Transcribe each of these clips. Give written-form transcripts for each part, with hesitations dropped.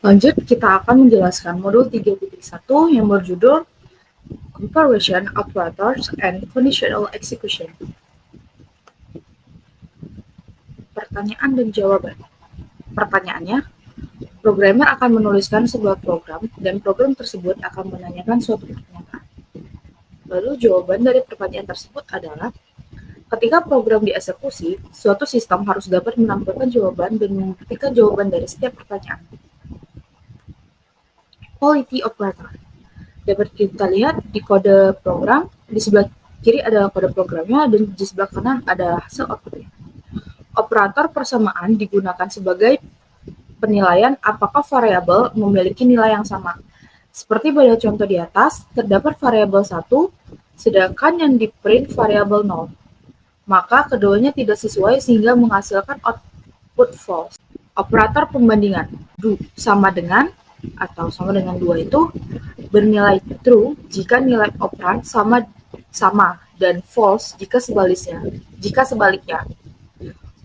Lanjut, kita akan menjelaskan modul 3.1 yang berjudul Comparison Operators and Conditional Execution. Pertanyaan dan jawaban. Pertanyaannya, programmer akan menuliskan sebuah program dan program tersebut akan menanyakan suatu pertanyaan. Lalu jawaban dari pertanyaan tersebut adalah, ketika program dieksekusi, suatu sistem harus dapat menampilkan jawaban dan membuktikan jawaban dari setiap pertanyaan. Quality operator. Dapat kita lihat di kode program, di sebelah kiri adalah kode programnya dan di sebelah kanan adalah hasil outputnya. Operator persamaan digunakan sebagai penilaian apakah variabel memiliki nilai yang sama. Seperti pada contoh di atas, terdapat variabel 1, sedangkan yang di-print variabel 0. Maka keduanya tidak sesuai sehingga menghasilkan output false. Operator pembandingan, do sama dengan atau sama dengan 2 itu bernilai true jika nilai operand sama dan false jika sebaliknya.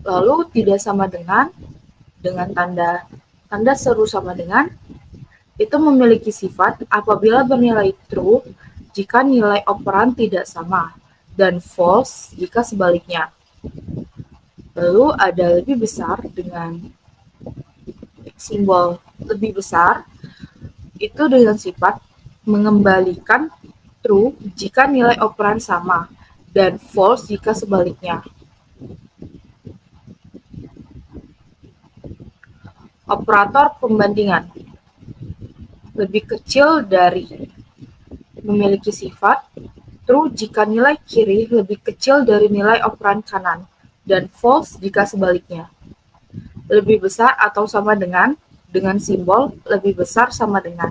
Lalu tidak sama dengan tanda seru sama dengan itu memiliki sifat apabila bernilai true jika nilai operand tidak sama dan false jika sebaliknya. Lalu ada lebih besar dengan simbol lebih besar itu dengan sifat mengembalikan true jika nilai operand sama dan false jika sebaliknya. Operator pembandingan lebih kecil dari memiliki sifat true jika nilai kiri lebih kecil dari nilai operand kanan dan false jika sebaliknya. Lebih besar atau sama dengan simbol lebih besar sama dengan.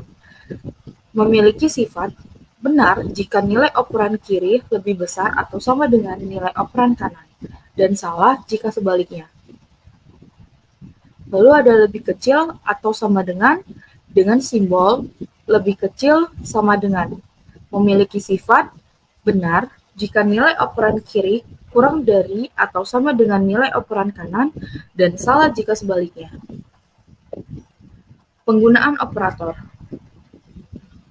Memiliki sifat benar jika nilai operand kiri lebih besar atau sama dengan nilai operand kanan, dan salah jika sebaliknya. Lalu ada lebih kecil atau sama dengan simbol lebih kecil sama dengan. Memiliki sifat benar jika nilai operand kiri kurang dari atau sama dengan nilai operand kanan, dan salah jika sebaliknya. Penggunaan operator.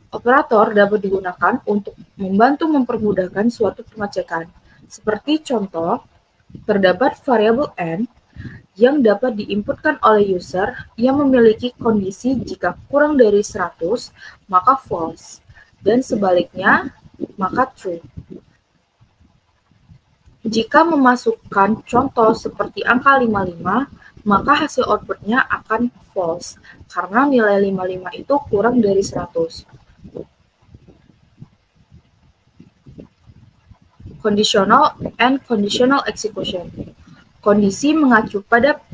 Operator dapat digunakan untuk membantu mempermudahkan suatu pengecekan. Seperti contoh, terdapat variabel n yang dapat diinputkan oleh user yang memiliki kondisi jika kurang dari 100, maka false, dan sebaliknya, maka true. Jika memasukkan contoh seperti angka 55, maka hasil outputnya akan false, karena nilai 55 itu kurang dari 100. Conditional and conditional execution. Kondisi mengacu pada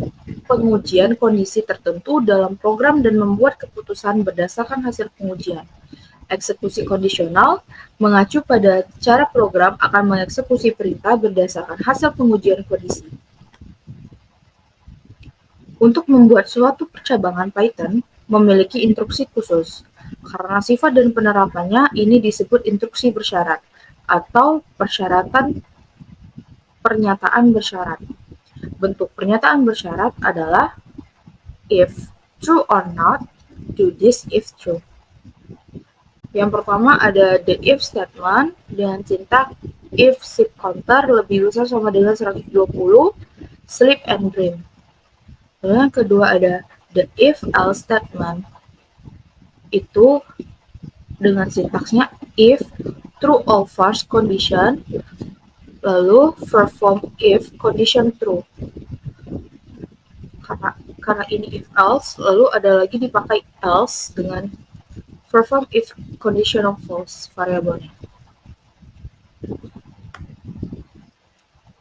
pengujian kondisi tertentu dalam program dan membuat keputusan berdasarkan hasil pengujian. Eksekusi kondisional mengacu pada cara program akan mengeksekusi perintah berdasarkan hasil pengujian kondisi. Untuk membuat suatu percabangan Python memiliki instruksi khusus. Karena sifat dan penerapannya ini disebut instruksi bersyarat atau pernyataan bersyarat. Bentuk pernyataan bersyarat adalah if true or not, do this if true. Yang pertama ada the if statement dengan sintaks if SIP counter lebih besar sama dengan 120, sleep and dream. Lalu yang kedua ada the if else statement. Itu dengan sintaksnya if true or false condition, lalu perform if condition true. Karena ini if else, lalu ada lagi dipakai else dengan perform if conditional false variabelnya.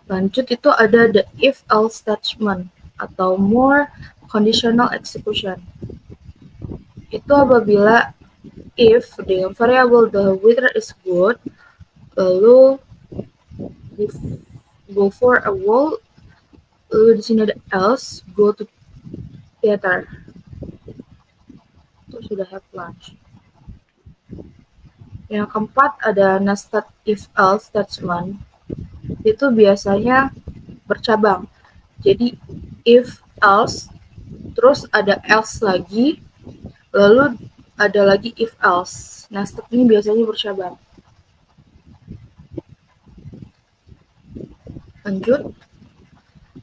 Lanjut itu ada the if else statement atau more conditional execution. Itu apabila if dengan variabel the weather is good, lalu go for a walk, lalu di sini ada else go to theater. Itu sudah have lunch. Yang keempat ada nested if else statement. Itu biasanya bercabang. Jadi if else terus ada else lagi, Lalu ada lagi if else. Nah, step ini biasanya bercabang. Lanjut,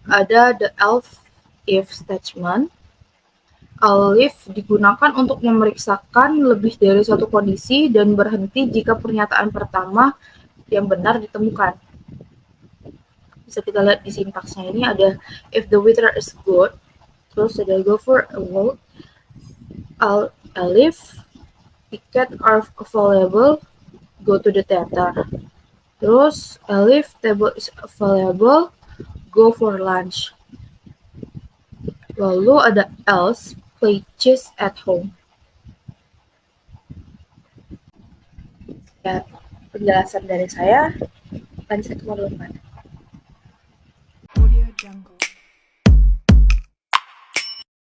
ada the else if statement. If digunakan untuk memeriksakan lebih dari satu kondisi dan berhenti jika pernyataan pertama yang benar ditemukan. Bisa kita lihat di sintaksnya ini ada if the weather is good, terus ada go for a walk, if ticket are available, go to the theater. Terus if table is available, go for lunch. Lalu ada else, play chess at home. Ya, penjelasan dari saya. Lanjut ke teman